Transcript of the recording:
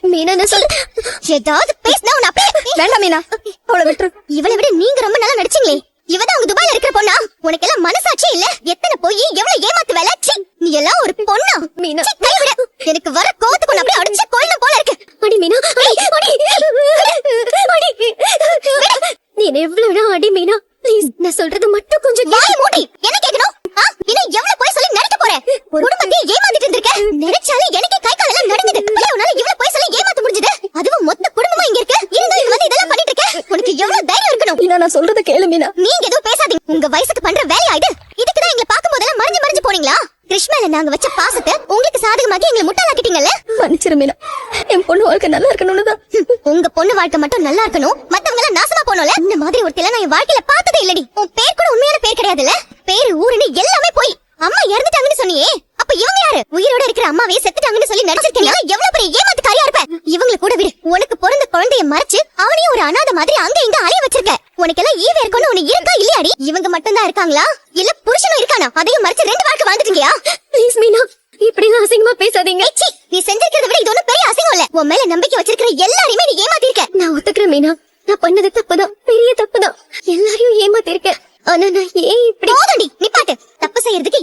மீனா நான் சொல்ல ஏதாவது பேசினா உன்னை அப்படியே வேண்டாம் மீனா, அவளை விட்டுரு. இவளை விட நீங்க ரொம்ப நல்லா நடிச்சீங்களே. இவதான் அவங்க துபாயில இருக்கிற பொண்ணா? உனக்கு எல்லாம் மனசாட்சி இல்ல? எத்தனை போய் எவ்வளவு ஏமாத்து வேலை. சீ, நீ எல்லாம் ஒரு பொண்ணா? மீனா, சீ, கை விடு. எனக்கு வர கோவத்துக்கு உன்னை அப்படியே அடிச்சு கொல்லணும் போல இருக்கு. அடி மீனா, அடி, அடி, அடி. நீ என்ன எவ்வளவு அடி மீனா, ப்ளீஸ். நான் சொல்றது மட்டும் கொஞ்சம் வாயை மூடி. என்ன கேக்கணும்? இன்னும் எவ்வளவு போய் சொல்லி நடிக்க போற? குடும்பத்தையே ஏமாத்திட்டு இருந்திருக்க. நினைச்சாலே எனக்கே கை கால் எல்லாம் நடுங்குது. ஏன் உன்னால இவ்வளவு போய் சொல்லி ஏமாத்த முடிஞ்சது? அதுவும் மொத்த குடும்பமா இங்க இருக்கு. இருந்தாலும் இங்க வந்து இதெல்லாம் பண்ணிட்டு இருக்க. உனக்கு எவ்வளவு தைரியம் இருக்கணும்? மீனா, நான் சொல்றத கேளு மீனா. நீங்க எதுவும் பேசாதீங்க. உங்க வயசுக்கு பண்ற வேலையா இது? இதுக்குதான் எங்களை பார்க்கும் போதெல்லாம் மறைஞ்சு மறைஞ்சு போனீங்களா? கிருஷ்ணால நாங்க வச்ச பாசத்தை உங்களுக்கு சாதகமாக்கி எங்களை முட்டாளாக்கிட்டீங்கல்ல. மன்னிச்சிரு மீனா, என் பொண்ணு வாழ்க்கை நல்லா இருக்கணும்னு தான். உங்க பொண்ணு வாழ்க்கை மட்டும் நல்லா இருக்கணும், மத்தவங்க எல்லாம் நாசமா போனோம்ல. இந்த மாதிரி ஒருத்தல நான் என் வாழ்க்கையில பார்த்ததே இல்லடி. உன் பேர் கூட உண்மையான பேர் கிடையாதுல்ல. பேரு ஊருன்னு எல்லாமே போய். அம்மா இறந்துட்டாங்கன்னு சொன்னியே, அப்ப இவங்க யாரு? உயிரோட இருக்கிற அம்மாவே செத்துட்டாங்கன்னு சொல்லி நடிச்சிருக்கீங்க. எவ்வளவு பெரிய ஏமாத்துக்காரியா இருப்ப. இவங்கள கூட விடு. உனக்கு பிறந்த குழந்தைய மறைச்சு அவனையும் ஒரு அனாதை மாதிரி அங்க இங்க அலைய வச்சிருக்க. உனக்கு எல்லாம் ஈவே இருக்கணும் உனக்கு இருக்கா இல்லையாடி? இவங்க மட்டும் தான் இருக்காங்களா இல்ல புருஷனும் இருக்கானா? அதையும் மறைச்சு 2 வாழ்க்கை வாழ்ந்துட்டீங்களா? ப்ளீஸ் மீனா, இப்படி அசிங்கமா பேசாதீங்க. நீ செஞ்சிருக்கிறத விட இது ஒண்ணும் பெரிய அசிங்கம் இல்ல. உன் மேல நம்பிக்கை வச்சிருக்கிற எல்லாரையுமே நீ ஏமாத்திருக்க. நான் ஒத்துக்கிறேன் மீனா, நான் பண்ணது தப்புதான், பெரிய தப்புதான். எல்லாரையும் ஏமாத்திருக்கேன். ஆனா நான் ஏன் இப்படி போதும்டி, நிப்பாட்டு. தப்பு செய்யறதுக்கு